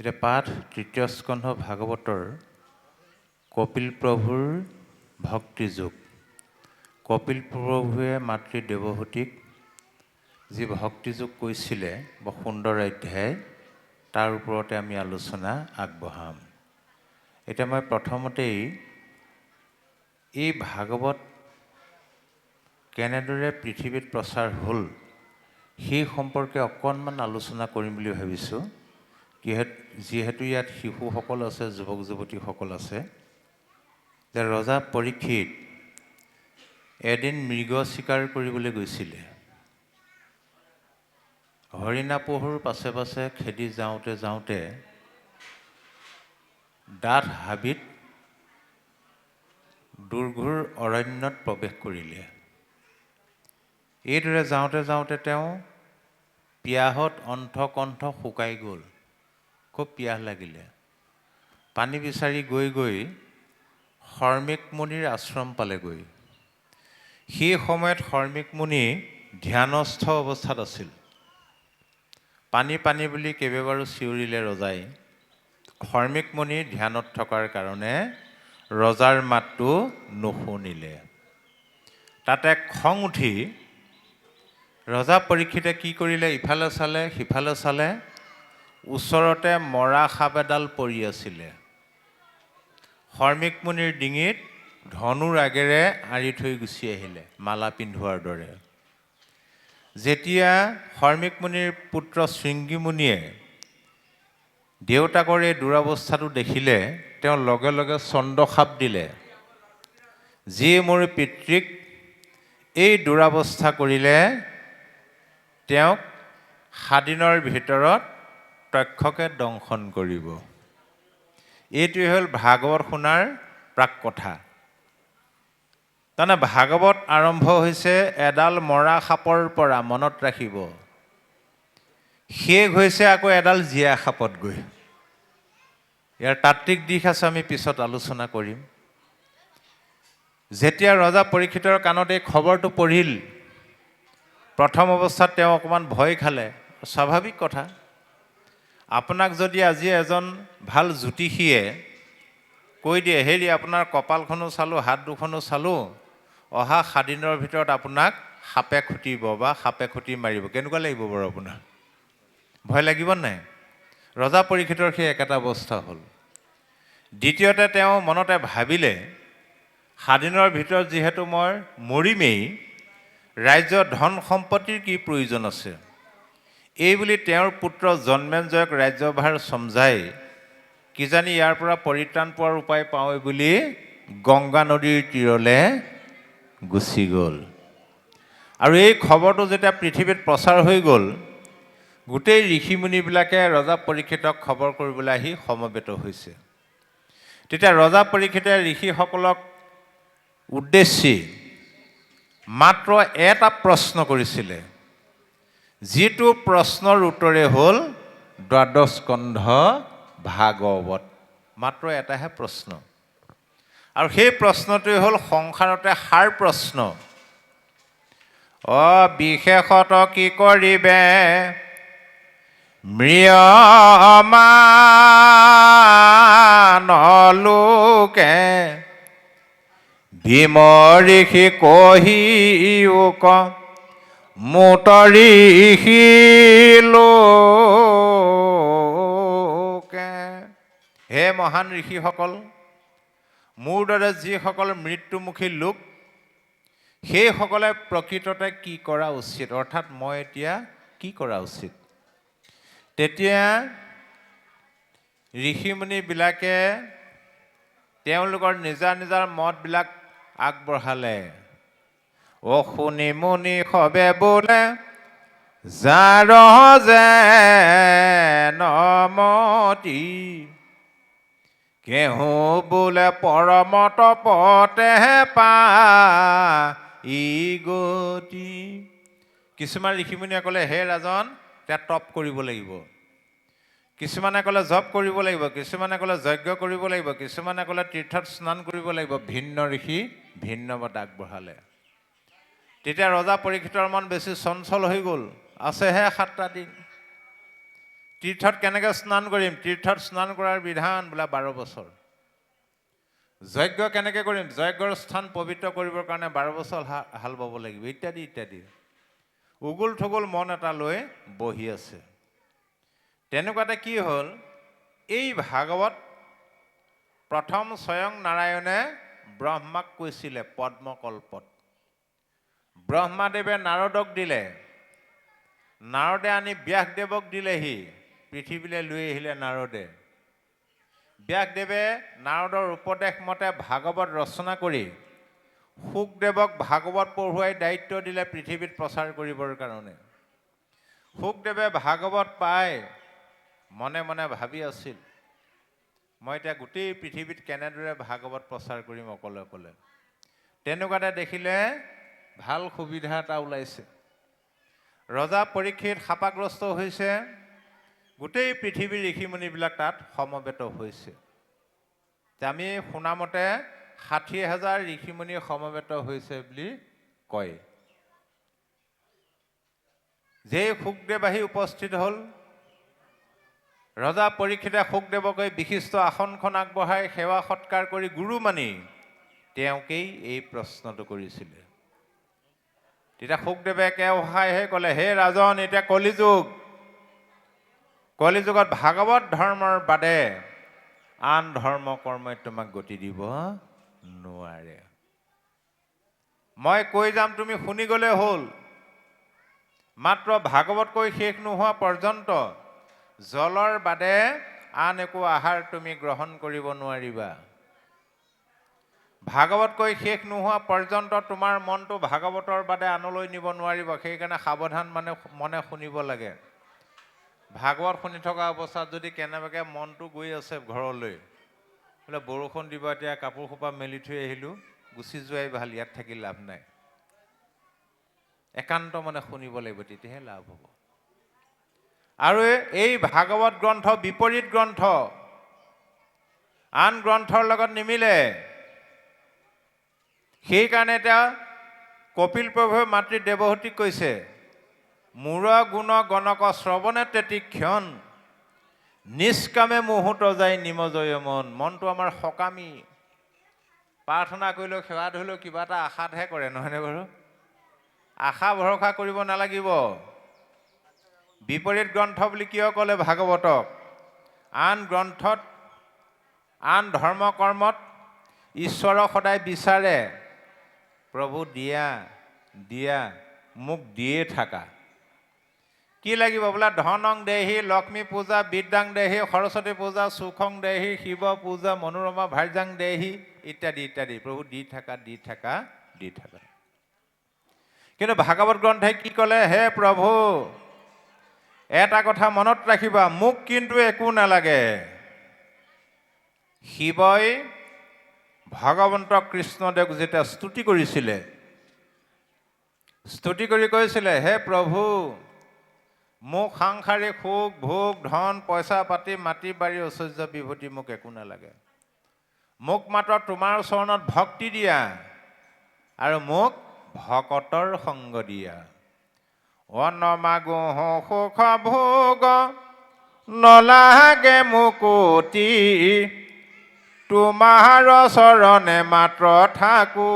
এতিয়া পাঠ তৃতীয় স্কন্ধ ভাগৱতৰ কপিল প্ৰভুৰ ভক্তিযোগ। কপিল প্ৰভুৱে মাতৃ দেৱহূতিক যি ভক্তিযোগ কৈছিলে, বৰ সুন্দৰ অধ্যায়, তাৰ ওপৰতে আমি আলোচনা আগবঢ়াম। এতিয়া মই প্ৰথমতেই এই ভাগৱত কেনেদৰে পৃথিৱীত প্ৰচাৰ হ'ল সেই সম্পৰ্কে অকণমান আলোচনা কৰিম বুলি ভাবিছোঁ। যিহেতু ইয়াত শিশুসকল আছে, যুৱক যুৱতীসকল আছে। যে ৰজা পৰীক্ষিত এদিন মৃগ চিকাৰ কৰিবলৈ গৈছিলে। হৰিণা পহুৰ পাছে পাছে খেদি যাওঁতে যাওঁতে ডাঠ হাবিত দুৰ্ঘোৰ অৰণ্যত প্ৰৱেশ কৰিলে। এইদৰে যাওঁতে যাওঁতে তেওঁ পিয়াহত অণ্ঠকণ্ঠ শুকাই গ'ল। খুব পিয়াহ লাগিলে। পানী বিচাৰি গৈ গৈ শৰ্মিক মুনিৰ আশ্ৰম পালেগৈ। সেই সময়ত শৰ্মিক মুনি ধ্যানস্থ অৱস্থাত আছিল। পানী পানী বুলি কেইবাবাৰো চিঞৰিলে ৰজাই। শৰ্মিক মুনি ধ্যানত থকাৰ কাৰণে ৰজাৰ মাতটো নুশুনিলে। তাতে খং উঠি ৰজা পৰীক্ষিতে কি কৰিলে, ইফালে চালে সিফালে চালে, ওচৰতে মৰা সাপ এডাল পৰি আছিলে। শৰ্মিক মুনিৰ ডিঙিত ধনুৰ আগেৰে আঁৰি থৈ গুচি আহিলে, মালা পিন্ধোৱাৰ দৰে। যেতিয়া শৰ্মিক মুনিৰ পুত্ৰ শৃংগী মুনিয়ে দেউতাকৰ এই দুৰৱস্থাটো দেখিলে, তেওঁ লগে লগে চণ্ডশাপ দিলে, যি মোৰ পিতৃক এই দুৰৱস্থা কৰিলে তেওঁক 7 দিনৰ ভিতৰত তক্ষকে দংশন কৰিব। এইটোৱে হ'ল ভাগৱত শুনাৰ প্ৰাক কথা। তাৰমানে ভাগৱত আৰম্ভ হৈছে এডাল মৰা সাপৰ পৰা, মনত ৰাখিব। শেষ হৈছে আকৌ এডাল জীয়া সাপত গৈ। ইয়াৰ তাত্ত্বিক দিশ আছে, আমি পিছত আলোচনা কৰিম। যেতিয়া ৰজা পৰীক্ষিতৰ কাণত এই খবৰটো পৰিল, প্ৰথম অৱস্থাত তেওঁ অকণমান ভয় খালে। স্বাভাৱিক কথা। আপোনাক যদি আজি এজন ভাল জ্যোতিষীয়ে কৈ দিয়ে, হেৰি আপোনাৰ কপালখনো চালোঁ, হাত দুখনো চালোঁ, অহা 7 দিনৰ ভিতৰত আপোনাক সাপে খুটিব বা সাপে খুটি মাৰিব, কেনেকুৱা লাগিব বাৰু আপোনাৰ? ভয় লাগিব নাই? ৰজা পৰীক্ষিতৰ সেই একেটা অৱস্থা হ'ল। দ্বিতীয়তে তেওঁ মনতে ভাবিলে, 7 দিনৰ ভিতৰত যিহেতু মই মৰিমেই, ৰাজ্যৰ ধন সম্পত্তিৰ কি প্ৰয়োজন আছে? এইবুলি তেওঁৰ পুত্ৰ জন্মেঞ্জয়ক ৰাজ্যভাৰ চমজাই কিজানি ইয়াৰ পৰা পৰিত্ৰাণ পোৱাৰ উপায় পাওঁ বুলি গংগা নদীৰ তীৰলৈ গুচি গ'ল। আৰু এই খবৰটো যেতিয়া পৃথিৱীত প্ৰচাৰ হৈ গ'ল, গোটেই ঋষিমুনিবিলাকে ৰজা পৰীক্ষিতক খবৰ কৰিবলৈ আহি সমবেত হৈছে। তেতিয়া ৰজা পৰীক্ষিতে ঋষিসকলক উদ্দেশ্যি মাত্ৰ এটা প্ৰশ্ন কৰিছিলে, যিটো প্ৰশ্নৰ উত্তৰে হ'ল দ্বাদশ স্কন্ধ ভাগৱত। মাত্ৰ এটাহে প্ৰশ্ন। আৰু সেই প্ৰশ্নটোৱে হ'ল সংসাৰতে সাৰ প্ৰশ্ন। বিশেষত কি কৰিবে ম্ৰিয়মান লোকে, ভীম ঋষি কহিউক মুত ঋষি লোকে। হে মহান ঋষিসকল, মোৰ দৰে যিসকল মৃত্যুমুখী লোক, সেইসকলে প্ৰকৃততে কি কৰা উচিত, অৰ্থাৎ মই এতিয়া কি কৰা উচিত? তেতিয়া ঋষিমুনিবিলাকে তেওঁলোকৰ নিজা নিজৰ মতবিলাক আগবঢ়ালে। শুনি মুনি সবে বোলে, যাৰ যে নমতি, কেহু বোলে পৰম তপতে পাই গতি। কিছুমান ঋষিমুনিয়ে ক'লে, হে ৰাজন, এতিয়া তপ কৰিব লাগিব। কিছুমানে ক'লে জপ কৰিব লাগিব, কিছুমানে ক'লে যজ্ঞ কৰিব লাগিব, কিছুমানে ক'লে তীৰ্থত স্নান কৰিব লাগিব। ভিন্ন ঋষি ভিন্ন মত আগবঢ়ালে। তেতিয়া ৰজা পৰীক্ষিতৰ মন বেছি চঞ্চল হৈ গ'ল। আছেহে 7টা দিন। তীৰ্থত কেনেকৈ স্নান কৰিম? তীৰ্থত স্নান কৰাৰ বিধান বোলে 12 বছৰ। যজ্ঞ কেনেকৈ কৰিম? যজ্ঞৰ স্থান পবিত্ৰ কৰিবৰ কাৰণে 12 বছৰ হাল বাব লাগিব, ইত্যাদি ইত্যাদি। উগুল থুগুল মন এটা লৈ বহি আছে। তেনেকুৱাতে কি হ'ল, এই ভাগৱত প্ৰথম স্বয়ং নাৰায়ণে ব্ৰহ্মাক কৈছিলে পদ্মকল্পত। ব্ৰহ্মাদেৱে নাৰদক দিলে, নাৰদে আনি ব্যাসদেৱক দিলেহি, পৃথিৱীলৈ লৈ আহিলে নাৰদে। ব্যাসদেৱে নাৰদৰ উপদেশ মতে ভাগৱত ৰচনা কৰি শুকদেৱক ভাগৱত পঢ়ুৱাই দায়িত্ব দিলে পৃথিৱীত প্ৰচাৰ কৰিবৰ কাৰণে। শুকদেৱে ভাগৱত পাই মনে মনে ভাবি আছিল, মই এতিয়া গোটেই পৃথিৱীত কেনেদৰে ভাগৱত প্ৰচাৰ কৰিম অকলে অকলে। তেনেকুৱাতে দেখিলে ভাল সুবিধা এটা ওলাইছে। ৰজা পৰীক্ষিত শাপাগ্ৰস্ত হৈছে, গোটেই পৃথিৱীৰ ঋষিমুনিবিলাক তাত সমবেত হৈছে। আমি শুনামতে 60,000 ঋষিমুনি সমবেত হৈছে বুলি কয়। যেই শুকদেৱ আহি উপস্থিত হ'ল, ৰজা পৰীক্ষিতে শুকদেৱকে বিশিষ্ট আসনখন আগবঢ়াই সেৱা সৎকাৰ কৰি গুৰু মানি তেওঁকেই এই প্ৰশ্নটো কৰিছিলে। তেতিয়া শুকদেৱে একেভাষাইহে ক'লে, হে ৰাজন, এতিয়া কলিযুগ, কলিযুগত ভাগৱত ধৰ্মৰ বাদে আন ধৰ্ম কৰ্মই তোমাক গতি দিব নোৱাৰে। মই কৈ যাম, তুমি শুনি গ'লে হ'ল। মাত্ৰ ভাগৱত কৈ শেষ নোহোৱা পৰ্যন্ত জলৰ বাদে আন একো আহাৰ তুমি গ্ৰহণ কৰিব নোৱাৰিবা। ভাগৱত কৈ শেষ নোহোৱা পৰ্যন্ত তোমাৰ মনটো ভাগৱতৰ বাদে আনলৈ নিব নোৱাৰিব। সেইকাৰণে সাৱধান মনে শুনিব লাগে। ভাগৱত শুনি থকা অৱস্থাত যদি কেনেবাকৈ মনটো গৈ আছে ঘৰলৈ, বোলে বৰষুণ দিব, এতিয়া কাপোৰ সোপা মেলি থৈ আহিলোঁ, গুচি যোৱাই ভাল, ইয়াত থাকি লাভ নাই। একান্ত মনে শুনিব লাগিব, তেতিয়াহে লাভ হ'ব। আৰু এই ভাগৱত গ্ৰন্থ বিপৰীত গ্ৰন্থ, আন গ্ৰন্থৰ লগত নিমিলে। সেইকাৰণে এতিয়া কপিল প্ৰভুৱে মাতৃ দেৱহতীক কৈছে, মূৰ গুণ গণক শ্ৰৱণে তেতি ক্ষণ, নিষ্কামে মুহূৰ্ত যায় নিমজয় মন। মনটো আমাৰ সকামী, প্ৰাৰ্থনা কৰিলেও সেৱা ধৰিলেও কিবা এটা আশাতহে কৰে, নহয়নে বাৰু? আশা ভৰসা কৰিব নালাগিব। বিপৰীত গ্ৰন্থ বুলি কিয় ক'লে ভাগৱতক? আন গ্ৰন্থত, আন ধৰ্ম কৰ্মত ঈশ্বৰক সদায় বিচাৰে, প্ৰভু দিয়া দিয়া, মোক দিয়ে থাকা। কি লাগিব বোলে? ধনং দেহি, লক্ষ্মী পূজা, বিদ্যাং দেহি, সৰস্বতী পূজা, সুখং দেহি, শিৱ পূজা, মনোৰমা ভাৰ্যাং দেহি, ইত্যাদি ইত্যাদি। প্ৰভু দি থাকা দি থাকা দি থাকা। কিন্তু ভাগৱত গ্ৰন্থই কি ক'লে? হে প্ৰভু, এটা কথা মনত ৰাখিবা, মোক কিন্তু একো নালাগে। শিৱই ভগৱন্ত কৃষ্ণদেৱক যেতিয়া স্তুতি কৰিছিলে, স্তুতি কৰি কৈছিলে, হে প্ৰভু, মোক সাংসাৰিক সুখ ভোগ ধন পইচা পাতি মাটি বাৰী ঐশ্বৰ্য বিভূতি মোক একো নালাগে। মোক মাত্ৰ তোমাৰ চৰণত ভক্তি দিয়া আৰু মোক ভকতৰ সংগ দিয়া। অনমাগো সুখ ভোগ নলাগে মুকুতি, তোমাৰ চৰণে মাত্ৰ থাকো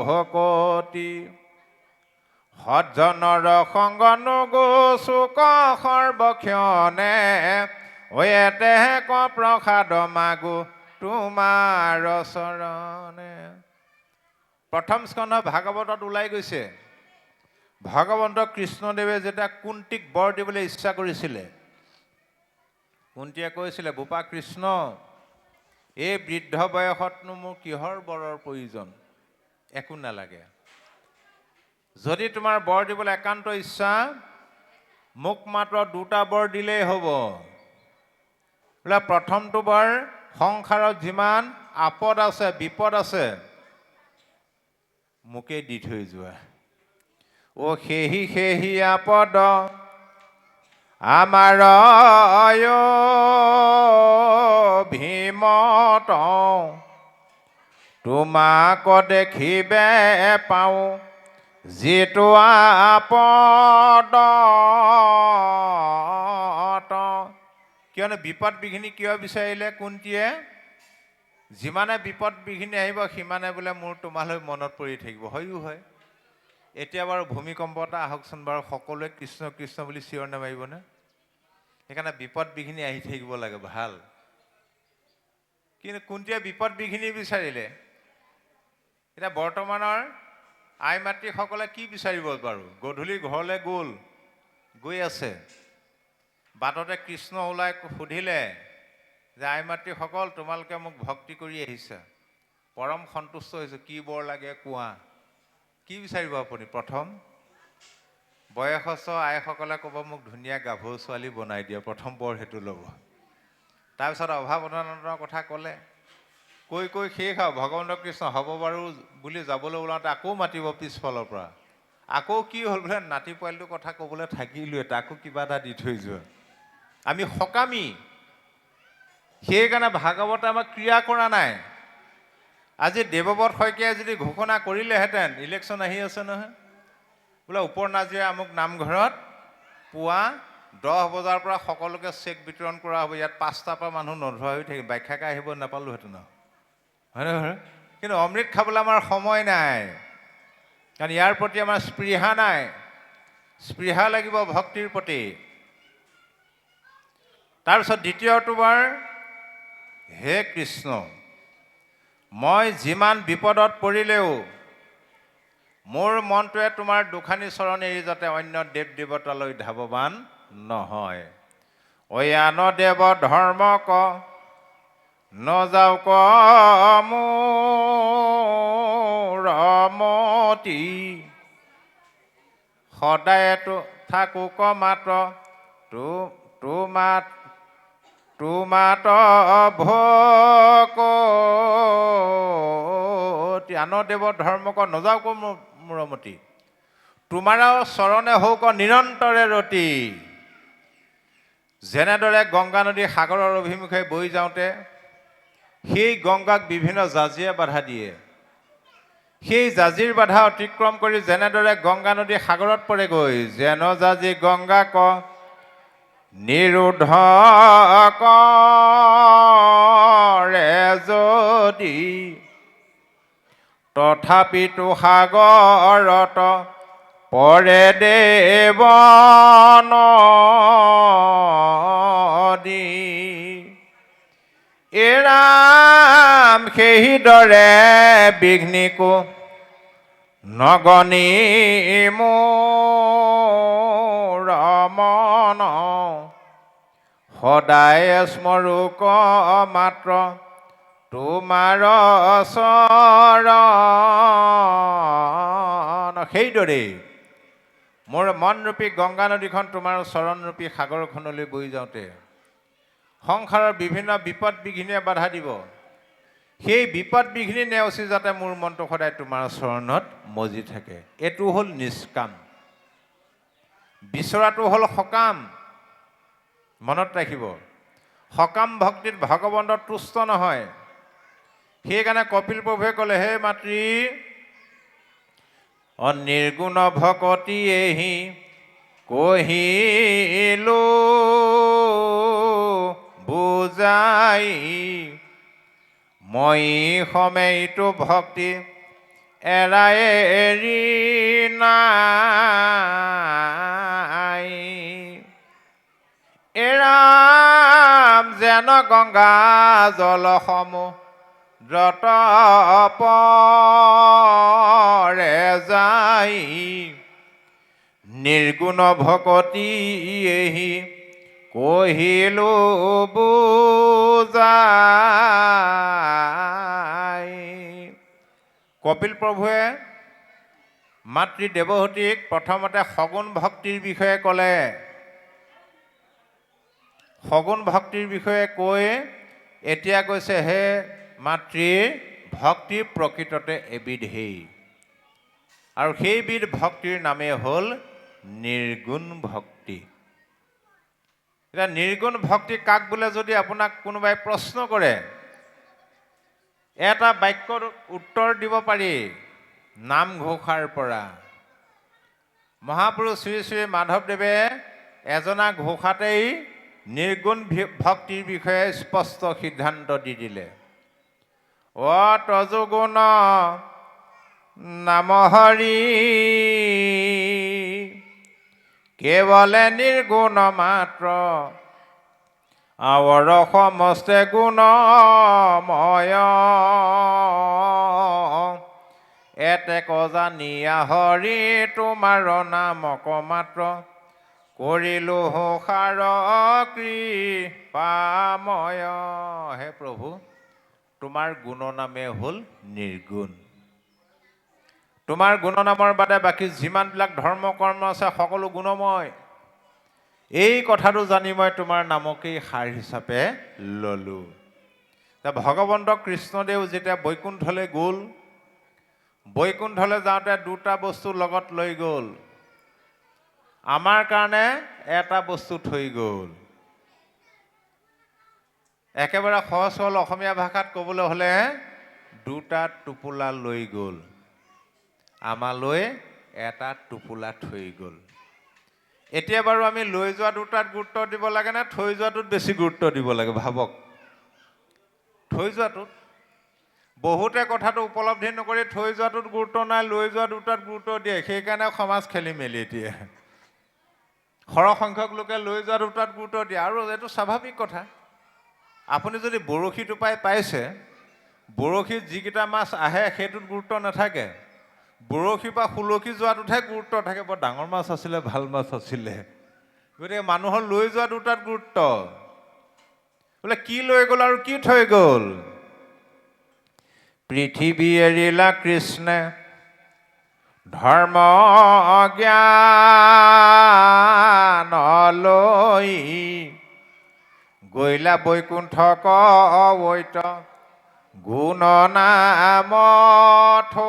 ভকতি। সজ্জনৰ সংগ নগো চুক সৰ্বক্ষণে, এতেহে ক প্ৰসাদ মাগো তোমাৰ চৰণে। প্ৰথম স্কন্ধ ভাগৱতত ওলাই গৈছে, ভগৱন্ত কৃষ্ণদেৱে যেতিয়া কুন্তীক বৰ দিবলৈ ইচ্ছা কৰিছিলে, কুন্তীয়ে কৈছিলে, বোপা কৃষ্ণ, এই বৃদ্ধ বয়সতনো মোৰ কিহৰ বৰৰ প্ৰয়োজন? একো নালাগে। যদি তোমাৰ বৰ দিবলৈ একান্ত ইচ্ছা, মোক মাত্ৰ দুটা বৰ দিলেই হ'ব। বোলে প্ৰথমটো বৰ, সংসাৰত যিমান আপদ আছে বিপদ আছে মোকেই দি থৈ যোৱা। অ সেহি সেহি আপদ আমাৰ ভীমত, তোমাক দেখিবে পাওঁ যিটো আপদ কিয়নো বিপদ বিঘিনি কিয় বিচাৰিলে কুন্তীয়ে? যিমানে বিপদ বিঘিনি আহিব সিমানে বোলে মোৰ তোমালৈ মনত পৰি থাকিব। হয়ো হয়। এতিয়া বাৰু ভূমিকম্প এটা আহকচোন বাৰু, সকলোৱে কৃষ্ণ কৃষ্ণ বুলি চিঞৰ নেমাৰিবনে? সেইকাৰণে বিপদ বিঘিনি আহি থাকিব লাগে, ভাল। কিন্তু কুন্তীয়ে বিপদ বিঘিনি বিচাৰিলে। এতিয়া বৰ্তমানৰ আই মাতৃসকলে কি বিচাৰিব বাৰু? গধূলি ঘৰলৈ গৈ আছে, বাটতে কৃষ্ণ ওলাই সুধিলে যে আই মাতৃসকল তোমালোকে মোক ভক্তি কৰি আহিছা, পৰম সন্তুষ্ট হৈছোঁ, কি বৰ লাগে কোৱা। কি বিচাৰিব আপুনি? প্ৰথম বয়সস্থ আইসকলে ক'ব মোক ধুনীয়া গাভৰু ছোৱালী বনাই দিয়া, প্ৰথম বৰ সেইটো ল'ব। তাৰপিছত অভাৱ অনাটনৰ কথা ক'লে, কৈ শেষ আৰু ভগৱন্ত কৃষ্ণ হ'ব বাৰু বুলি যাবলৈ ওলাওঁতে আকৌ মাতিব পিছফালৰ পৰা। আকৌ কি হ'ল বোলে, নাতি পোৱালিটোৰ কথা ক'বলৈ থাকিলোৱে, তাকো কিবা এটা দি থৈ যোৱা। আমি সকামী, সেইকাৰণে ভাগৱতে আমাক ক্ৰিয়া কৰা নাই। আজি দেৱব্ৰত শইকীয়াই যদি ঘোষণা কৰিলেহেঁতেন, ইলেকশ্যন আহি আছে নহয়, বোলে ওপৰ নাজিৰা আমুক নামঘৰত পুৱা 10 বজাৰ পৰা সকলোকে চেক বিতৰণ কৰা হ'ব, ইয়াত 5টাৰ পৰা মানুহ নধৰা হৈ থাকিম, ব্যাখ্যাকে আহিব নাপালোহেঁতেন, হয়নে নহয়? কিন্তু অমৃত খাবলৈ আমাৰ সময় নাই, কাৰণ ইয়াৰ প্ৰতি আমাৰ স্পৃহা নাই। স্পৃহা লাগিব ভক্তিৰ প্ৰতি। তাৰপিছত দ্বিতীয়টো বাৰ, হে কৃষ্ণ, মই যিমান বিপদত পৰিলেও মোৰ মনটোৱে তোমাৰ দুখানি চৰণ এৰি যাতে অন্য দেৱ দেৱতালৈ ধাৱবান নহয়। আন দেৱ ধৰ্ম ক নযাও ক মোৰ মতি, সদায় থাকো ক মাত্ৰ তোমাত ভকতি। আন দেৱ ধৰ্ম ক নযাও ক মূৰমতি, তোমাৰো চৰণে হওক নিৰন্তৰে ৰতি। যেনেদৰে গংগা নদী সাগৰৰ অভিমুখে বৈ যাওঁতে সেই গংগাক বিভিন্ন জাজিয়ে বাধা দিয়ে, সেই জাজিৰ বাধা অতিক্ৰম কৰি যেনেদৰে গংগা নদী সাগৰত পৰেগৈ, যেন জাজি গংগা ক নিৰোধ কৰে যদি, তথাপিতো সাগৰত পৰে দেৱ নদী। এৰাম সেইদৰে বিঘ্নিকো নগনি মোৰ মন, সদায় স্মৰোক মাত্ৰ তোমাৰ চৰণ। সেইদৰেই মোৰ মনৰূপী গংগা নদীখন তোমাৰ চৰণৰূপী সাগৰখনলৈ বৈ যাওঁতে সংসাৰৰ বিভিন্ন বিপদ বিঘিনিয়ে বাধা দিব, সেই বিপদ বিঘিনি নেওচি যাতে মোৰ মনটো সদায় তোমাৰ চৰণত মজি থাকে। এইটো হ'ল নিষ্কাম। বিচৰাটো হ'ল সকাম। মনত ৰাখিব, সকাম ভক্তিত ভগৱন্ত তুষ্ট নহয়। সেইকাৰণে কপিল প্ৰভুৱে ক'লে, হে মাতৃ নিৰ্গুণ ভকতি এহি কহিলো বুজাই, মই সময়টো ভক্তি এৰাই এৰি নাই। এৰাম যেন গংগা জলসমূদ্ৰত পৰে যাই, নিৰ্গুণ ভকতি এহি কহিলো বুজাই। কপিল প্ৰভুৱে মাতৃ দেৱহতীক প্ৰথমতে সগুণ ভক্তিৰ বিষয়ে ক'লে। সগুণ ভক্তিৰ বিষয়ে কৈ এতিয়া কৈছে, হে মাতৃ ভক্তি প্ৰকৃততে এবিধেই, আৰু সেইবিধ ভক্তিৰ নামেই হ'ল নিৰ্গুণ ভক্তি। এতিয়া নিৰ্গুণ ভক্তি কাক বোলে যদি আপোনাক কোনোবাই প্ৰশ্ন কৰে, এটা বাক্যৰ উত্তৰ দিব পাৰি নামঘোষাৰ পৰা। মহাপুৰুষ শ্ৰী শ্ৰী মাধৱদেৱে এজনা ঘোষাতেই নিৰ্গুণ ভক্তিৰ বিষয়ে স্পষ্ট সিদ্ধান্ত দি দিলে। তজুগুণ নাম হৰি কেৱলে নিৰ্গুণ মাত্ৰ আৱৰ সমস্তে গুণময় এতে কজানিয়া হৰি তোমাৰ নামক মাত্ৰ কৰিলো সাৰ কৃপাময়। হে প্ৰভু, তোমাৰ গুণনামে হ'ল নিৰ্গুণ। তোমাৰ গুণনামৰ বাদে বাকী যিমানবিলাক ধৰ্ম কৰ্ম আছে সকলো গুণময়। এই কথাটো জানি মই তোমাৰ নামকেই সাৰ হিচাপে ললো। ভগৱন্ত কৃষ্ণদেৱ যেতিয়া বৈকুণ্ঠলৈ গ'ল, বৈকুণ্ঠলৈ যাওঁতে দুটা বস্তু লগত লৈ গ'ল। আমাৰ কাৰণে এটা বস্তু থৈ গ'ল। একেবাৰে সহজ সৰল অসমীয়া ভাষাত ক'বলৈ হ'লে দুটা টোপোলা লৈ গ'ল, আমালৈ এটা টোপোলা থৈ গ'ল। এতিয়া বাৰু আমি লৈ যোৱা দুটাত গুৰুত্ব দিব লাগে নে থৈ যোৱাটোত বেছি গুৰুত্ব দিব লাগে? ভাবক। থৈ যোৱাটোত। বহুতে কথাটো উপলব্ধি নকৰি থৈ যোৱাটোত গুৰুত্ব নাই, লৈ যোৱা দুটাত গুৰুত্ব দিয়ে। সেইকাৰণে সমাজ খেলি মেলি দিয়ে। সৰহসংখ্যক লোকে লৈ যোৱা দুটাত গুৰুত্ব দিয়ে, আৰু এইটো স্বাভাৱিক কথা। আপুনি যদি বৰশী টোপাই পাইছে, বৰশীত যিকেইটা মাছ আহে সেইটোত গুৰুত্ব নাথাকে। বৰশীৰ পৰা সুলকি যোৱাটোতহে গুৰুত্ব থাকে। বৰ ডাঙৰ মাছ আছিলে, ভাল মাছ আছিলে। গতিকে মানুহৰ লৈ যোৱা দুটাত গুৰুত্ব। বোলে কি লৈ গ'ল আৰু কি থৈ গ'ল? পৃথিৱী এৰিলা কৃষ্ণে ধৰ্ম জ্ঞান লৈ গৈলা বৈকুণ্ঠ কৱৈত গুণ নাম থৈ।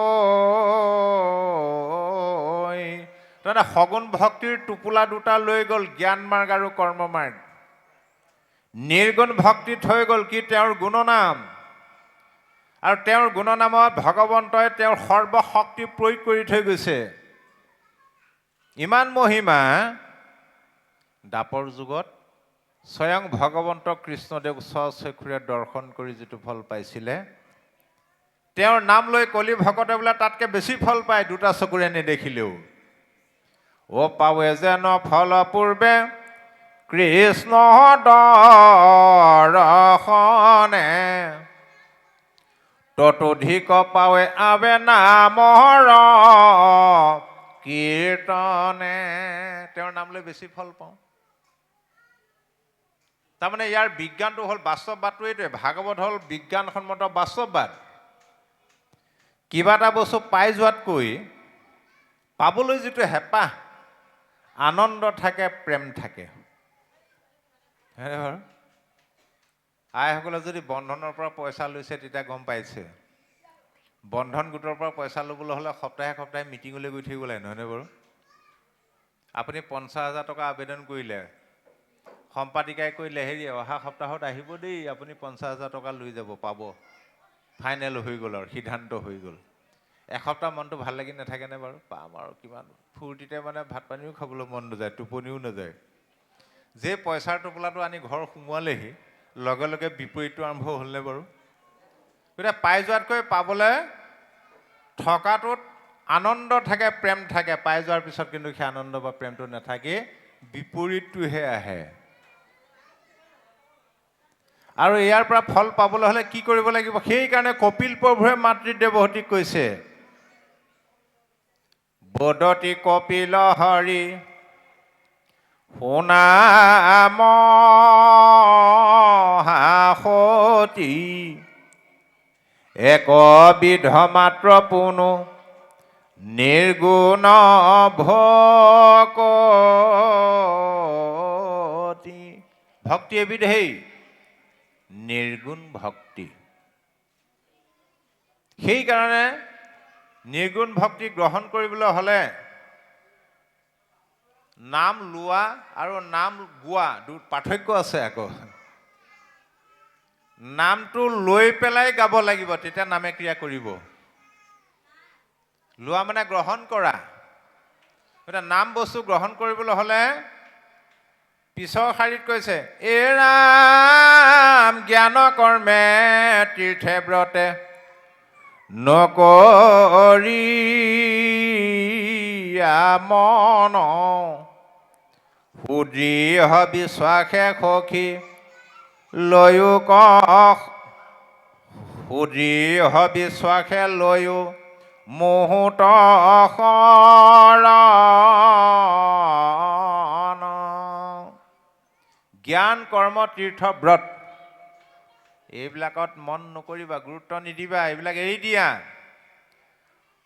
তাৰমানে সগুণ ভক্তিৰ টোপোলা দুটা লৈ গ'ল, জ্ঞান মাৰ্গ আৰু কৰ্ম মাৰ্গ। নিৰ্গুণ ভক্তি থৈ গ'ল কি? তেওঁৰ গুণনাম। আৰু তেওঁৰ গুণনামত ভগৱন্তই তেওঁৰ সৰ্বশক্তি প্ৰয়োগ কৰি থৈ গৈছে। ইমান মহিমা দাপৰ যুগত স্বয়ং ভগৱন্ত কৃষ্ণদেৱ স্বচক্ষুৰে দৰ্শন কৰি যিটো ফল পাইছিলে, তেওঁৰ নাম লৈ কলি ভকতে বোলে তাতকৈ বেছি ফল পায় দুটা চকুৰে নেদেখিলেও। পাৱে যেন ফল পূৰ্বে কৃষ্ণ দৰ্শনে ততোধিক পাৱে আবে নামৰ কীৰ্তনে। তেওঁৰ নাম লৈ বেছি ফল পাওঁ। তাৰমানে ইয়াৰ বিজ্ঞানটো হ'ল বাস্তৱবাদটো এইটোৱে। ভাগৱত হ'ল বিজ্ঞানসন্মত বাস্তৱবাদ। কিবা এটা বস্তু পাই যোৱাতকৈ পাবলৈ যিটো হেঁপাহ, আনন্দ থাকে, প্ৰেম থাকে। হয়নে বাৰু? আইসকলে যদি বন্ধনৰ পৰা পইচা লৈছে তেতিয়া গম পাইছে। বন্ধন গোটৰ পৰা পইচা ল'বলৈ হ'লে সপ্তাহে সপ্তাহে মিটিঙলৈ গৈ থাকিব লাগে, নহয়নে বাৰু? আপুনি 50,000 টকা আবেদন কৰিলে, সম্পাদিকাই কৰিলে, হেৰি অহা সপ্তাহত আহিব দেই, আপুনি 50,000 টকা লৈ যাব, পাব। ফাইনেল হৈ গ'ল আৰু, সিদ্ধান্ত হৈ গ'ল। এসপ্তাহ মনটো ভাল লাগি নাথাকেনে বাৰু? পাম আৰু কিমান ফূৰ্তিতে মানে ভাত পানীও খাবলৈ মন নাযায়, টোপনিও নাযায়। যে পইচাৰ টোপোলাটো আনি ঘৰ সোমোৱালেহি, লগে লগে বিপৰীতটো আৰম্ভ হ'লনে বাৰু? গতিকে পাই যোৱাতকৈ পাবলৈ থকাটোত আনন্দ থাকে, প্ৰেম থাকে। পাই যোৱাৰ পিছত কিন্তু সেই আনন্দ বা প্ৰেমটো নাথাকি বিপৰীতটোহে আহে। আৰু ইয়াৰ পৰা ফল পাবলৈ হ'লে কি কৰিব লাগিব? সেইকাৰণে কপিল প্ৰভুৱে মাতৃদেৱহতীক কৈছে, বদতি কপিল হৰি সুনাম হাসতি একবিধ মাত্ৰ পুনু নিৰ্গুণ ভকতি। ভক্তি এবিধেই, নিৰ্গুণ ভক্তি। সেইকাৰণে নিৰ্গুণ ভক্তি গ্ৰহণ কৰিবলৈ হ'লে নাম লোৱা আৰু নাম গোৱা পাৰ্থক্য আছে আকৌ। নামটো লৈ পেলাই গাব লাগিব, তেতিয়া নামে ক্ৰিয়া কৰিব। লোৱা মানে গ্ৰহণ কৰা, এটা নাম বস্তু গ্ৰহণ কৰিবলৈ হ'লে পিছৰ শাৰীত কৈছে, এ ৰাম জ্ঞান কৰ্মে তীৰ্থে ব্ৰতে নকৰি মন সুদৃঢ় বিশ্বাসে সখী লৈও সুদৃঢ় বিশ্বাসে লৈও মুহূৰ্ত শৰণ জ্ঞান কৰ্ম তীৰ্থ ব্ৰত এইবিলাকত মন নকৰিবা, গুৰুত্ব নিদিবা, এইবিলাক এৰি দিয়া।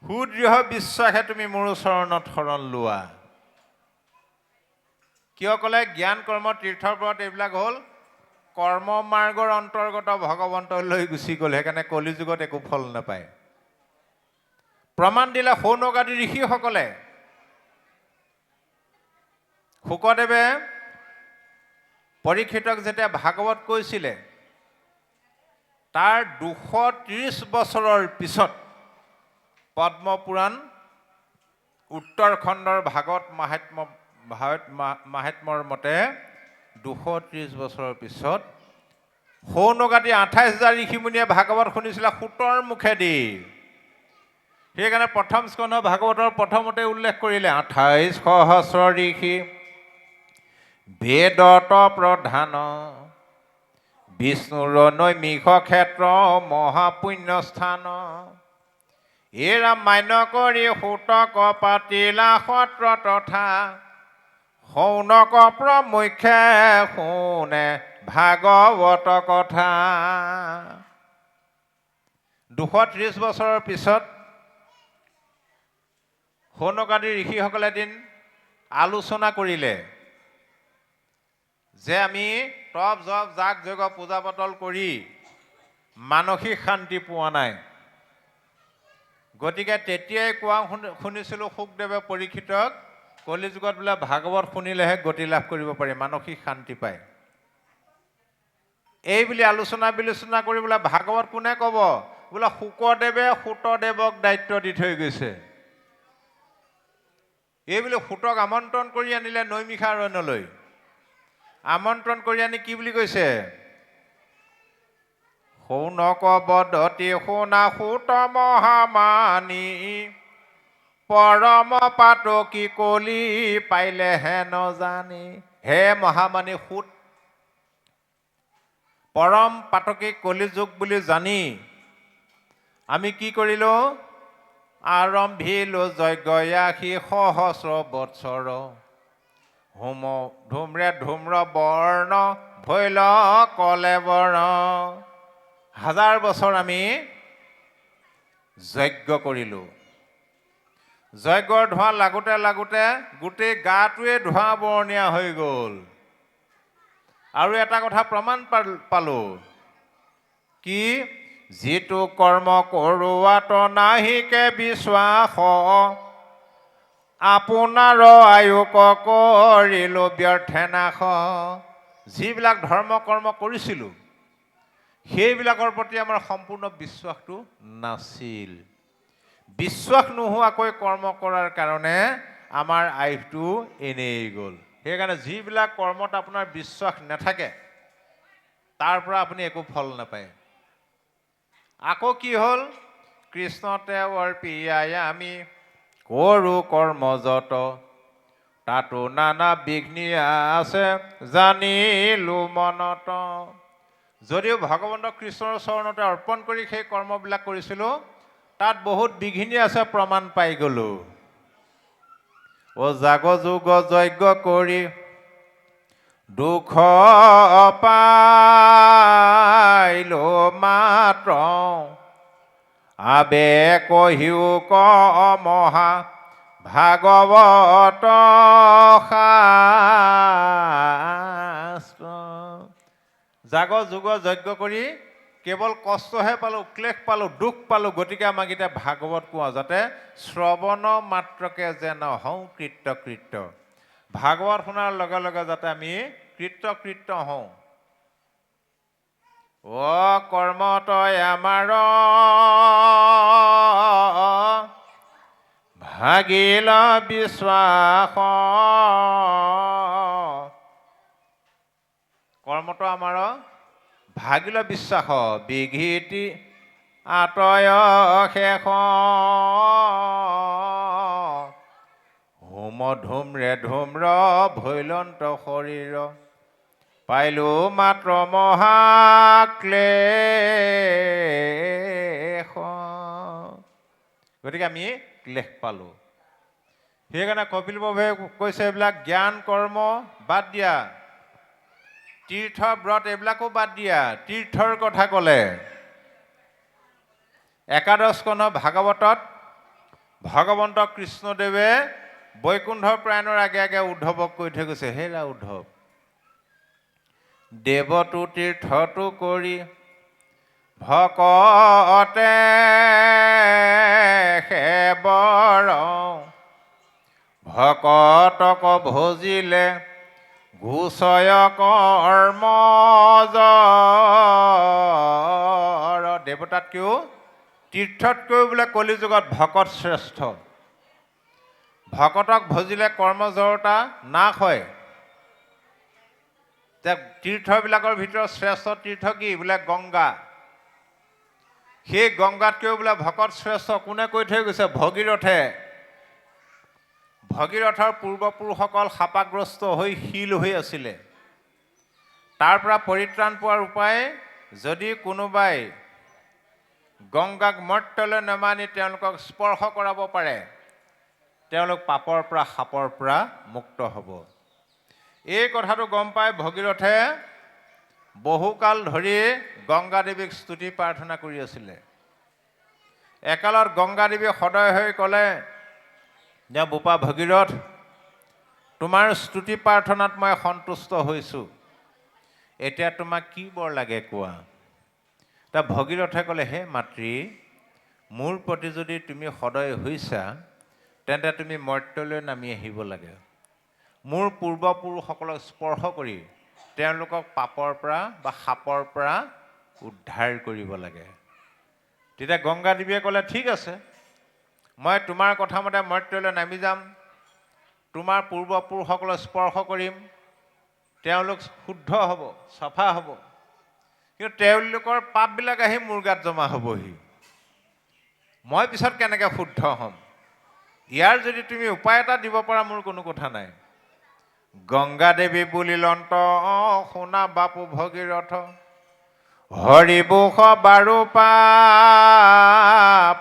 সুদৃঢ় বিশ্বাসে তুমি মোৰ চৰণত শৰণ লোৱা। কিয় ক'লে? জ্ঞান কৰ্ম তীৰ্থৰ ব্ৰত এইবিলাক হ'ল কৰ্ম মাৰ্গৰ অন্তৰ্গত, ভগৱন্তলৈ গুচি গ'ল, সেইকাৰণে কলিযুগত একো ফল নাপায়। প্ৰমাণ দিলে সৌনক আদি ঋষিসকলে। শুকদেৱে পৰীক্ষিতক যেতিয়া ভাগৱত কৈছিলে, তাৰ 230 বছৰৰ পিছত পদ্মপুৰাণ উত্তৰ খণ্ডৰ ভাগৱত মাহাত্ম্যৰ মতে 230 বছৰৰ পিছত সৌনক আদি 28,000 ঋষিমুনিয়ে ভাগৱত শুনিছিলে সূতৰ মুখেদি। সেইকাৰণে প্ৰথম স্কন্ধ ভাগৱতৰ প্ৰথমতে উল্লেখ কৰিলে 28 সহস্ৰ ঋষি বেদত প্ৰধান বিষ্ণুৰ নৈমিষ ক্ষেত্ৰ মহাপুণ্যস্থান এৰা মান্য কৰি সূতক পাতিলা সত্ৰ তথা সৌনক প্ৰমুখ্যে শুনে ভাগৱত কথা। 230 বছৰৰ পিছত সৌনক আদি ঋষিসকলে এদিন আলোচনা কৰিলে যে আমি তপ জপ যাগ যজ্ঞ পূজা পাতল কৰি মানসিক শান্তি পোৱা নাই। গতিকে তেতিয়াই কোৱা শুনিছিলোঁ শুকদেৱে পৰীক্ষিতক, কলিযুগত বোলে ভাগৱত শুনিলেহে গতি লাভ কৰিব পাৰি, মানসিক শান্তি পায়। এই বুলি আলোচনা বিলোচনা কৰি বোলে ভাগৱত কোনে ক'ব? বোলে শুকদেৱে সূতদেৱক দায়িত্ব দি থৈ গৈছে। এই বুলি সূতক আমন্ত্ৰণ কৰি আনিলে নৈমিষাৰণ্যলৈ। আমন্ত্ৰণ কৰি আনি কি বুলি কৈছে? সৌনক বদতি শুনা সূত মহামানী পৰম পাতকী কলি পাইলেহে নজানি। হে মহামানী সূত, পৰম পাতকী কলিযুগ বুলি জানি আমি কি কৰিলোঁ? আৰম্ভিলো যজ্ঞয়াসী সহস্ৰ বৎসৰ হোম ধূম্ৰে ধূম্ৰ বৰ্ণ ভৈল কলেবৰ। 1000 বছৰ আমি যজ্ঞ কৰিলোঁ। যজ্ঞৰ ধোঁৱা লাগোতে লাগোতে গোটেই গাটোৱে ধোঁৱা বৰণীয়া হৈ গ'ল। আৰু এটা কথা প্ৰমাণ পালোঁ, কি? যিটো কৰ্ম কৰোৱাত নাহিকে বিশ্বাস আপোনাৰ আয়ুক কৰিলোঁ ব্যৰ্থে নাশ। যিবিলাক ধৰ্ম কৰ্ম কৰিছিলোঁ সেইবিলাকৰ প্ৰতি আমাৰ সম্পূৰ্ণ বিশ্বাসটো নাছিল। বিশ্বাস নোহোৱাকৈ কৰ্ম কৰাৰ কাৰণে আমাৰ আয়ুটো এনেই গ'ল। সেইকাৰণে যিবিলাক কৰ্মত আপোনাৰ বিশ্বাস নাথাকে তাৰ পৰা আপুনি একো ফল নাপায়। আকৌ কি হ'ল? কৃষ্ণতে অৰ্পিয়াই আমি কৰোঁ কৰ্ম যত তাতো নানা বিঘ্নি আছে জানিলো মনত। যদিও ভগৱন্ত কৃষ্ণৰ চৰণতে অৰ্পণ কৰি সেই কৰ্মবিলাক কৰিছিলোঁ, তাত বহুত বিঘিনি আছে প্ৰমাণ পাই গ'লোঁ। জাগ যোগ যজ্ঞ কৰি দুখ পাইলো মাত্ৰ আবে কহিও ক মহা ভাগৱত শাস্ত্ৰ। জাগ যোগ যজ্ঞ কৰি কেৱল কষ্টহে পালোঁ, ক্লেশ পালোঁ, দুখ পালোঁ। গতিকে আমাক এতিয়া ভাগৱত কোৱা, যাতে শ্ৰৱণ মাত্ৰকে যেন হওঁ কৃত্য। ভাগৱত শুনাৰ লগে লগে যাতে আমি কৃত্য হওঁ। কৰ্ম তই আমাৰ ভাগ্য ভাগিল বিশ্বাস। কৰ্মটো আমাৰ ভাগিল বিশ্বাস বিঘিতি আতয় শেষ। হোম ধূম্ৰে ধূম্ৰ ভৈলন্ত শৰীৰ পাইলো মাত্ৰ মহাক্লেশ। গতিকে আমি ক্লেশ পালোঁ। সেইকাৰণে কপিল প্ৰভুৱে কৈছে এইবিলাক জ্ঞান কৰ্ম বাদ দিয়া, তীৰ্থ ব্ৰত এইবিলাকো বাদ দিয়া। তীৰ্থৰ কথা ক'লে একাদশ স্কন্ধ ভাগৱতত ভগৱন্ত কৃষ্ণদেৱে বৈকুণ্ঠ প্ৰায়ণৰ আগে আগে উদ্ধৱক কৈ থৈ গৈছে, হেৰা উদ্ধৱ, দেৱতো তীৰ্থটো কৰি ভকতে সেবৰ, ভকতক ভজিলে ঘোষয় কৰ্মজৰ। দেৱতাতকৈও তীৰ্থতকৈও বোলে কলিযুগত ভকত শ্ৰেষ্ঠ। ভকতক ভজিলে কৰ্মজৰতা নাশ হয়। তীৰ্থবিলাকৰ ভিতৰত শ্ৰেষ্ঠ তীৰ্থ কি? বোলে গংগা। সেই গংগাতকৈও বোলে ভকত শ্ৰেষ্ঠ। কোনে কৈ থৈ গৈছে? ভগীৰথে। ভগীৰথৰ পূৰ্বপুৰুষসকল শাপাগ্ৰস্ত হৈ শিল হৈ আছিলে। তাৰ পৰা পৰিত্ৰাণ পোৱাৰ উপায়, যদি কোনোবাই গংগাক মৰ্ত্যলৈ নামানি তেওঁলোকক স্পৰ্শ কৰাব পাৰে, তেওঁলোক পাপৰ পৰা শাপৰ পৰা মুক্ত হ'ব। এই কথাটো গম পাই ভগীৰথে বহুকাল ধৰি গংগা দেৱীক স্তুতি প্ৰাৰ্থনা কৰি আছিলে। একালত গংগা দেৱী সদয় হৈ ক'লে যে বোপা ভগীৰথ, তোমাৰ স্তুতি প্ৰাৰ্থনাত মই সন্তুষ্ট হৈছোঁ, এতিয়া তোমাক কি বৰ লাগে কোৱা। ভগীৰথে ক'লে, হে মাতৃ, মোৰ প্ৰতি যদি তুমি সদয় হৈছা তেন্তে তুমি মৰ্ত্যলৈ নামি আহিব লাগে। মোৰ পূৰ্বপুৰুষসকলক স্পৰ্শ কৰি তেওঁলোকক পাপৰ পৰা বা শাপৰ পৰা উদ্ধাৰ কৰিব লাগে। তেতিয়া গংগা দেৱীয়ে ক'লে, ঠিক আছে, মই তোমাৰ কথা মতে মৰ্ত্যলৈ নামি যাম, তোমাৰ পূৰ্বপুৰুষসকলক স্পৰ্শ কৰিম, তেওঁলোক শুদ্ধ হ'ব, চাফা হ'ব। কিন্তু তেওঁলোকৰ পাপবিলাক আহি মোৰ গাত জমা হ'বহি। মই পিছত কেনেকৈ শুদ্ধ হ'ম? ইয়াৰ যদি তুমি উপায় এটা দিব পাৰা মোৰ কোনো কথা নাই। গংগা দেৱী বুলিলন্ত শুনা বাপু ভগীৰথ, হৰিবোষ বাৰু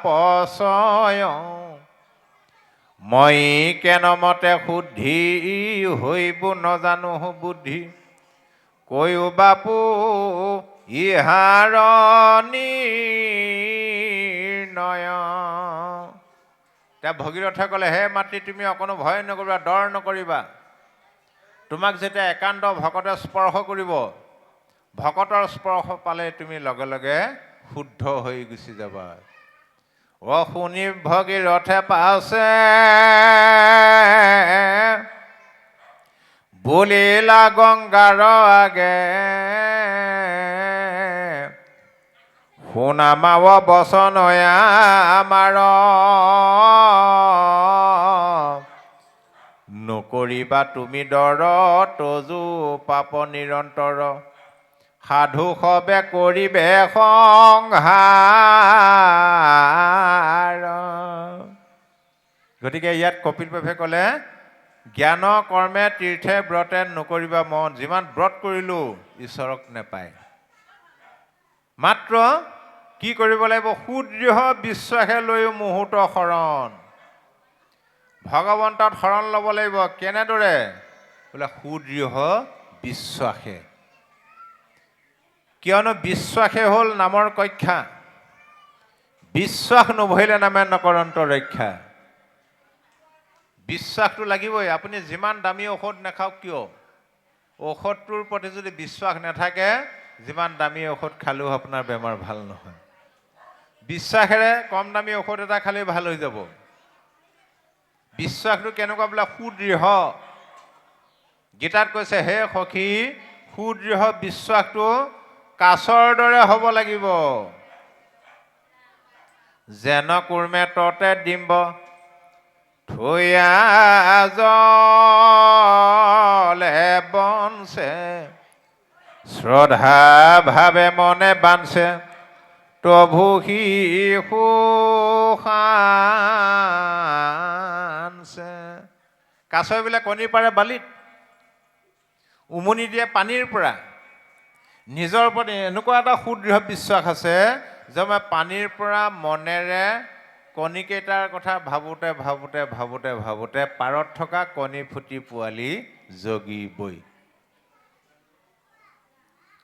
পাপচয়, মই কেনমতে শুদ্ধি হৈব নজানো বুদ্ধি, কৈও বাপু ইহাৰ নিৰ্ণয়। এতিয়া ভগীৰথে ক'লে, হে মাতৃ, তুমি অকণো ভয় নকৰিবা, ডৰ নকৰিবা। তোমাক যেতিয়া একান্ত ভকতে স্পৰ্শ কৰিব, ভকতৰ স্পৰ্শ পালে তুমি লগে লগে শুদ্ধ হৈ গুচি যাবা। শুনি ভগীৰথে পাছে বুলিলা গংগাৰ আগে, শুনামাৱ বচনয়া আমাৰ, নকৰিবা তুমি ডৰ তজু পাপ নিৰন্তৰ, সাধু সবে কৰিবে সংহাৰ। গতিকে ইয়াত কপিল প্ৰভুৱে ক'লে, জ্ঞান কৰ্মে তীৰ্থে ব্ৰতে নকৰিবা মন। যিমান ব্ৰত কৰিলোঁ ঈশ্বৰক নেপায়। মাত্ৰ কি কৰিব লাগিব? সুদৃঢ় বিশ্বাসে লৈও মুহূৰ্ত শৰণ। ভগৱন্তত শৰণ ল'ব লাগিব। কেনেদৰে? বোলে সুদৃঢ় বিশ্বাসে। কিয়নো বিশ্বাসে হ'ল নামৰ কক্ষা। বিশ্বাস নভৰিলে নামে নকৰন্ত ৰক্ষা। বিশ্বাসটো লাগিবই। আপুনি যিমান দামী ঔষধ নাখাওক কিয়, ঔষধটোৰ প্ৰতি যদি বিশ্বাস নাথাকে, যিমান দামী ঔষধ খালেও আপোনাৰ বেমাৰ ভাল নহয়। বিশ্বাসেৰে কম দামী ঔষধ এটা খালেই ভাল হৈ যাব। বিশ্বাসটো কেনেকুৱা? বোলে সুদৃঢ়। গীতাত কৈছে, হে সখী, সুদৃঢ় বিশ্বাসটো কাছৰ দৰে হ'ব লাগিব। যেন কুৰ্মে ততে ডিম্ব, থৈয়া জলে বনছে শ্ৰদ্ধা ভাৱে মনে বান্ধছে প্ৰভু শিশুসানছে। কাছই বোলে কণী পাৰে বালিত, উমনি দিয়ে পানীৰ পৰা। নিজৰ ওপৰত এনেকুৱা এটা সুদৃঢ় বিশ্বাস আছে যে মই পানীৰ পৰা মনেৰে কণীকেইটাৰ কথা ভাবোঁতে ভাবোঁতে ভাবোঁতে ভাবোঁতে পাৰত থকা কণী ফুটি পোৱালি জগিবই।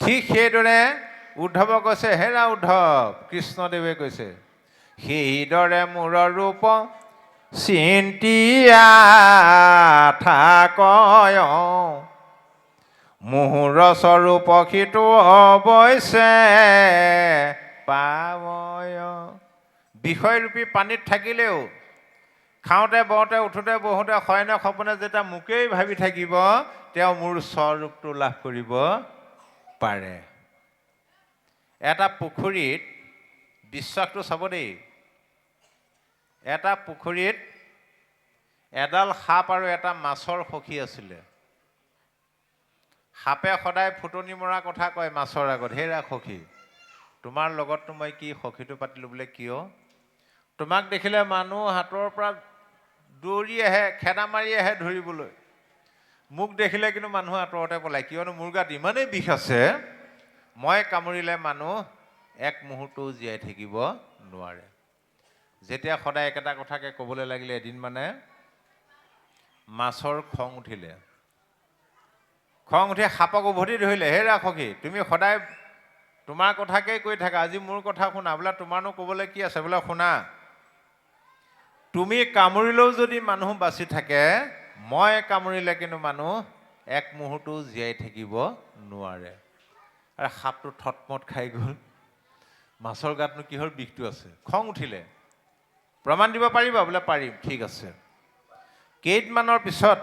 ঠিক সেইদৰে উদ্ধৱে কৈছে, হেৰা উদ্ধৱ, কৃষ্ণদেৱে কৈছে, সেইদৰে মূৰৰ ৰূপ চিন্তিয়া থাকয় মুহুৰ স্বৰূপ সিটো অৱশ্যে পাবয়। বিষয়ৰূপী পানীত থাকিলেও খাওঁতে বওঁতে উঠোঁতে বহোঁতে শয়নে সপোনে যেতিয়া মোকেই ভাবি থাকিব, তেওঁ মোৰ স্বৰূপটো লাভ কৰিব পাৰে। এটা পুখুৰীত, বিশ্বাসটো চাব দেই, এটা পুখুৰীত এডাল সাপ আৰু এটা মাছৰ সখী আছিলে। সাপে সদায় ফুটনি মৰা কথা কয় মাছৰ আগত, হেৰা সখী, তোমাৰ লগততো মই কি সখীটো পাতিলোঁ বোলে, কিয়? তোমাক দেখিলে মানুহ হাতৰ পৰা দৌৰি আহে, খেদা মাৰি আহে ধৰিবলৈ। মোক দেখিলে কিন্তু মানুহ আঁতৰতে পলায়, কিয়নো মোৰ গাত ইমানেই বিষ আছে, মই কামুৰিলে মানুহ এক মুহূৰ্তও জীয়াই থাকিব নোৱাৰে। যেতিয়া সদায় একেটা কথাকে ক'বলৈ লাগিলে, এদিন মানে মাছৰ খং উঠিলে। খং উঠি সাপক উভতি ধৰিলে, হেৰা সখী, তুমি সদায় তোমাৰ কথাকেই কৈ থাকা, আজি মোৰ কথা শুনা। বোলে তোমাৰনো ক'বলৈ কি আছে? বোলে শুনা, তুমি কামুৰিলেও যদি মানুহ বাচি থাকে, মই কামুৰিলে কিন্তু মানুহ এক মুহূৰ্তও জীয়াই থাকিব নোৱাৰে। আৰু সাপটো থতমত খাই গ'ল, মাছৰ গাতনো কিহৰ বিষটো আছে? খং উঠিলে, প্ৰমাণ দিব পাৰিবা? বোলে পাৰিম। ঠিক আছে। কেইদিনমানৰ পিছত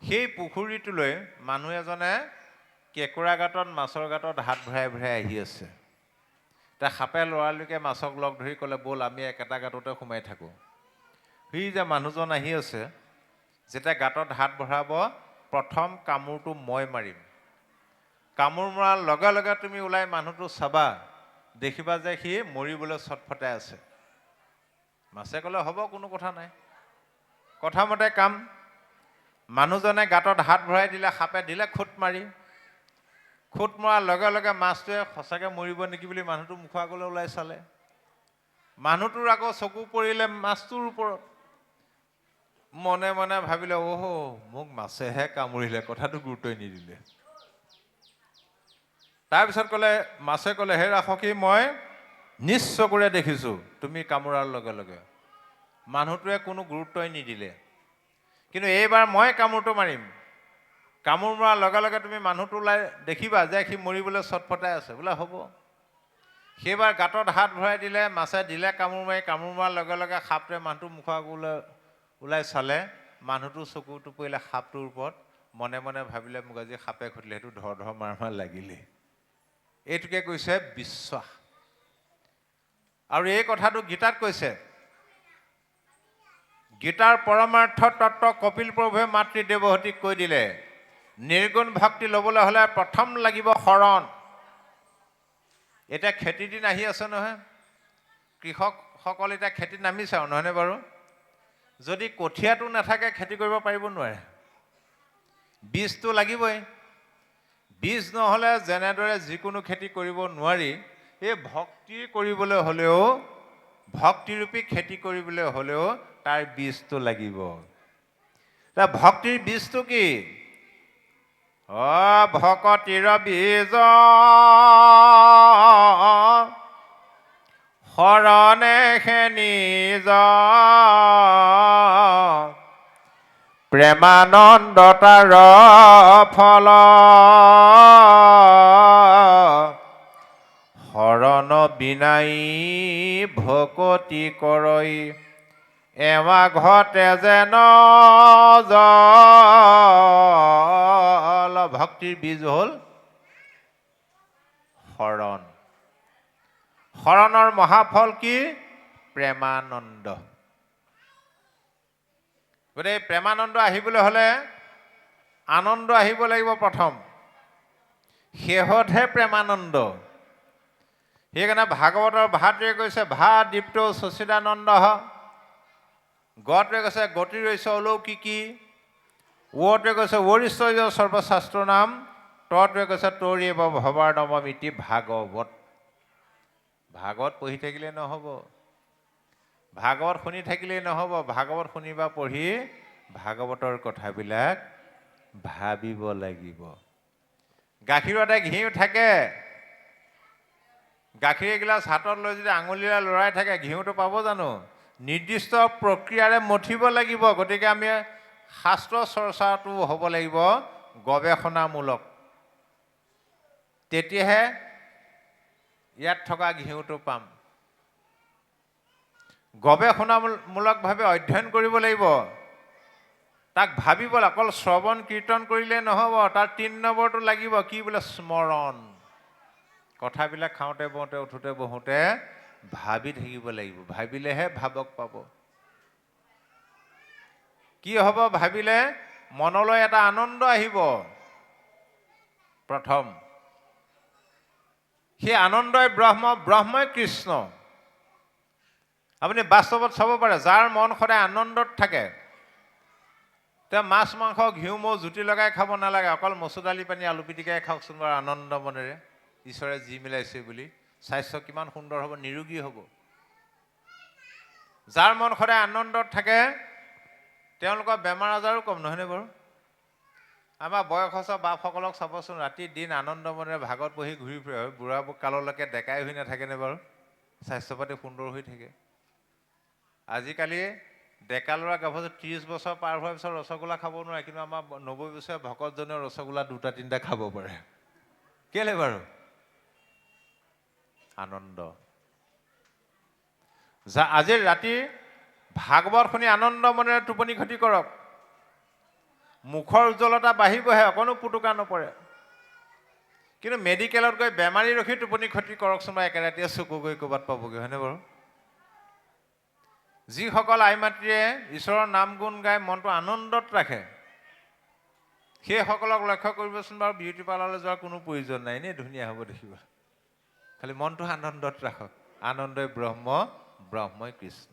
সেই পুখুৰীটোলৈ মানুহ এজনে কেঁকুৰা গাঁতত মাছৰ গাঁতত হাত ভৰাই ভৰাই আহি আছে। এতিয়া সাপে লৰালৰিকে মাছক লগ ধৰি ক'লে, ব'ল আমি একেটা গাঁততে সোমাই থাকোঁ। সি যে মানুহজন আহি আছে, যেতিয়া গাঁতত হাত ভৰাব, প্ৰথম কামোৰটো মই মাৰিম। কামোৰ মৰাৰ লগে লগে তুমি ওলাই মানুহটো চাবা, দেখিবা যে সি মৰিবলৈ চটফটাই আছে। মাছে ক'লে, হ'ব, কোনো কথা নাই, কথামতে কাম। মানুহজনে গাঁতত হাত ভৰাই দিলে, সাপে দিলে খুট মাৰি। খুট মৰাৰ লগে লগে মাছটোৱে সঁচাকৈ মৰিব নেকি বুলি মানুহটো মুখৰ আগলৈ ওলাই চালে। মানুহটোৰ আকৌ চকু পৰিলে মাছটোৰ ওপৰত। মনে মনে ভাবিলে, অহ, মোক মাছেহে কামুৰিলে, কথাটো গুৰুত্বই নিদিলে। তাৰপিছত ক'লে, মাছে ক'লে, হেৰা সখী, মই নিজ চকুৰে দেখিছোঁ তুমি কামোৰাৰ লগে লগে। মানুহটোৱে কোনো গুৰুত্বই নিদিলে। কিন্তু এইবাৰ মই কামোৰটো মাৰিম। কামোৰ মৰাৰ লগে লগে তুমি মানুহটো ওলাই দেখিবা যে সি মৰিবলৈ চটফটাই আছে। বোলে হ'ব। সেইবাৰ গাঁতত হাত ভৰাই দিলে, মাছে দিলে কামোৰ মাৰি। কামোৰ মৰাৰ লগে লগে সাপটোৱে মানুহটোৰ মুখৰ আগলৈ ওলাই চালে, মানুহটোৰ চকুটো পৰিলে সাপটোৰ ওপৰত। মনে মনে ভাবিলে, মোক আজি সাপে খুটিলে, সেইটো ধৰ ধৰ মাৰ মাৰ লাগিলে। এইটোকে কৈছে বিশ্বাস। আৰু এই কথাটো গীতাত কৈছে। গীতাৰ পৰমাৰ্থ তত্ত্ব কপিল প্ৰভুৱে মাতৃ দেৱহতীক কৈ দিলে, নিৰ্গুণ ভক্তি ল'বলৈ হ'লে প্ৰথম লাগিব শৰণ। এতিয়া খেতিৰ দিন আহি আছে নহয়, কৃষকসকল এতিয়া খেতিত নামিছে আৰু, নহয়নে বাৰু? যদি কঠীয়াটো নাথাকে খেতি কৰিব পাৰিব নোৱাৰে, বীজটো লাগিবই। বীজ নহ'লে যেনেদৰে যিকোনো খেতি কৰিব নোৱাৰি, এই ভক্তি কৰিবলৈ হ'লেও, ভক্তিৰূপী খেতি কৰিবলৈ হ'লেও তাৰ বীজটো লাগিব। ভক্তিৰ বীজটো কি? ভকতিৰ বীজ শৰণে নিজ প্ৰেমানন্দতাৰ ফল শৰণ বিনাই ভকতি কৰৈ এৱা ঘতে যেন জল। ভক্তিৰ বীজ হ'ল শৰণ। শৰণৰ মহাফল কি? প্ৰেমানন্দ। গতিকে প্ৰেমানন্দ আহিবলৈ হ'লে আনন্দ আহিব লাগিব প্ৰথম, শেহতহে প্ৰেমানন্দ। সেইকাৰণে ভাগৱতৰ ভাটোৱে কৈছে ভা দীপ্ত সচিদানন্দ, গটোৱে কৈছে গতি ৰৈছে অলৌকিকী, ৱটোৱে কৈছে ৱৰিশ্বৰ্য সৰ্বশাস্ত্ৰ নাম, তটোৱে কৈছে তৌৰিব ভৱাৰ নৱম ইতি ভাগৱত। ভাগৱত পঢ়ি থাকিলে নহ'ব, ভাগৱত শুনি থাকিলেই নহ'ব, ভাগৱত শুনিবা পঢ়ি ভাগৱতৰ কথাবিলাক ভাবিব লাগিব। গাখীৰতে ঘিউ থাকে, গাখীৰ এগিলাচ হাতত লৈ যদি আঙুলিৰে লৰাই থাকে ঘিউটো পাব জানো? নিৰ্দিষ্ট প্ৰক্ৰিয়াৰে মঠিব লাগিব। গতিকে আমি শাস্ত্ৰ চৰ্চাটো হ'ব লাগিব গৱেষণামূলক, তেতিয়াহে ইয়াত থকা ঘিউটো পাম। গৱেষণামূলকভাৱে অধ্যয়ন কৰিব লাগিব, তাক ভাবিব। অকল শ্ৰৱণ কীৰ্তন কৰিলে নহ'ব, তাৰ ৩ নম্বৰটো লাগিব, কি বোলে? স্মৰণ। কথাবিলাক খাওঁতে বওঁতে উঠোতে বহোঁতে ভাবি থাকিব লাগিব, ভাবিলেহে ভাবক পাব। কি হ'ব ভাবিলে? মনলৈ এটা আনন্দ আহিব প্ৰথম, সেই আনন্দই ব্ৰহ্ম, ব্ৰহ্মই কৃষ্ণ। আপুনি বাস্তৱত চাব পাৰে, যাৰ মন সদায় আনন্দত থাকে তেওঁ মাছ মাংস ঘিউ মৌ জুতি লগাই খাব নালাগে, অকল মচুৰ দালি পানী আলু পিটিকাই খাওকচোন বাৰু আনন্দ মনেৰে, ঈশ্বৰে যি মিলাইছে বুলি। স্বাস্থ্য কিমান সুন্দৰ হ'ব, নিৰোগী হ'ব। যাৰ মন সদায় আনন্দত থাকে তেওঁলোকৰ বেমাৰ আজাৰো কম, নহয়নে বাৰু? আমাৰ বয়সস্থ বাপসকলক চাবচোন, ৰাতি দিন আনন্দ মনেৰে ভাগত বহি ঘূৰি ফুৰে, বুঢ়া কাললৈকে ডেকাই হৈ নাথাকেনে বাৰু? স্বাস্থ্য পাতি সুন্দৰ হৈ থাকে। আজিকালি ডেকা ল'ৰা গাভৰু 30 বছৰ পাৰ হোৱাৰ পিছত ৰসগোল্লা খাব নোৱাৰে, কিন্তু আমাৰ 90 বছৰীয়া ভকতজনেও ৰসগোল্লা 2-3টা খাব পাৰে। কেলে বাৰু? আনন্দ। আজি ৰাতি ভাগৱত শুনি আনন্দ মনেৰে টোপনি ক্ষতি কৰক, মুখৰ উজ্জ্বলতা বাঢ়িবহে, অকণো পুতুকা নপৰে। কিন্তু মেডিকেলত গৈ বেমাৰী ৰখি টোপনি ক্ষতি কৰকচোন বা একে ৰাতিয়ে চকু গৈ ক'ৰবাত পাবগৈ, হয়নে বাৰু? যিসকল আই মাতৃয়ে ঈশ্বৰৰ নাম গুণ গাই মনটো আনন্দত ৰাখে, সেইসকলক লক্ষ্য কৰিবচোন বাৰু, বিউটি পাৰ্লাৰলৈ যোৱাৰ কোনো প্ৰয়োজন নাই, এনেই ধুনীয়া হ'ব দেখিব। খালি মনটো আনন্দত ৰাখক। আনন্দই ব্ৰহ্ম, ব্ৰহ্মই কৃষ্ণ।